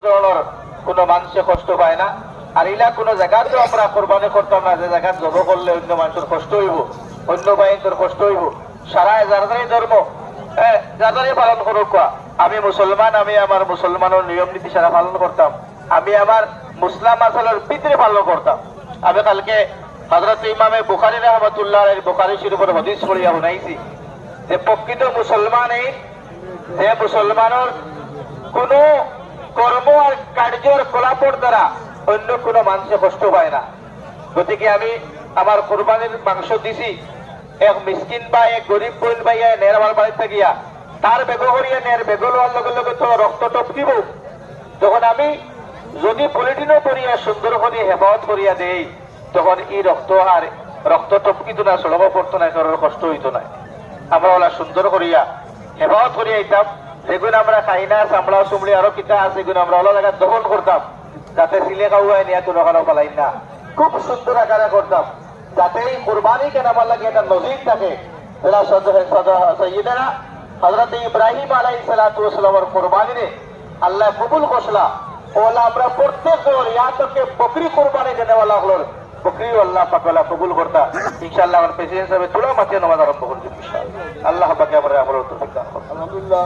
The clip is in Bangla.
ধরনের কোনো মানুষে কষ্ট পায় না। আর ইলা কোনো জায়গাতে আমরা কোরবানি করতাম না যে জায়গা জব করলে অন্য মানুষের কষ্ট হইব, অন্য বাহিনীর কষ্ট হইব। সারা যারাই ধর্ম যারাই পালন করুক, আমি মুসলমান, আমি আমার মুসলমানের নিয়ম নীতি সারা পালন করতাম, আমি আমার মুসলাম আসলের ভিতরে পালন করতাম। আমি কালকে হযরত ইমামে বুখারী রাহমাতুল্লাহ আলাইহি বুখারী শরীফের হাদিস পড়িয়া শুনাইছি যে প্রকৃত মুসলমান এই যে মুসলমানের কোন কর্ম আর কার্যের কলাপর দ্বারা অন্য কোনো মানুষে কষ্ট পায় না। গতিকে আমি আমার কোরবানির মাংস দিছি এক মিসকিন বা এক গরিব বোন ভাইয়া নের আমার বাড়িতে গিয়া তার বেগ করিয়া নের বেগ লওয়ার লগে লগে তো রক্ত টপকিব। তখন আমি যদি পলিটিনও করিয়া সুন্দর করে হেফাজত করিয়া দেই, তখন এই রক্ত টপকিত না, সড়ক পড়তো না, কারোর কষ্ট হইতো না। আমরা ওলা সুন্দর করিয়া হেফাজত করিয়া দিতাম। যেগুলো আমরা খাই না, চামড়া চুমড়ি আরো কিতা আছে, এগুলো আমরা ওলা জায়গায় দখল করতাম, যাতে সিলে খাওয়াই নিয়ে কোনো কারো পালাই না। খুব সুন্দর আকারে করতাম, যাতে এই কোরবানি কেন আমার লাগে এটা নজির থাকে। সৈয়দনা হযরত ইব্রাহিম আলাইহিস সালাতু ওয়াস সালামের কোরবানিরে আল্লাহ কবুল করলা। ওলা আমরা প্রত্যেক জন ইয়াতকে বকরি কোরবানি দেনেওয়ালা হলো, বকরি আল্লাহ পাক ওলা কবুল করতা। ইনশাআল্লাহ আমার প্রেসিডেন্ট সাহেব তুলা মাঝে নামাজ আরম্ভ করবে ইনশাআল্লাহ। আল্লাহ পাক আমরা তৌফিক দান করুন। আলহামদুলিল্লাহ।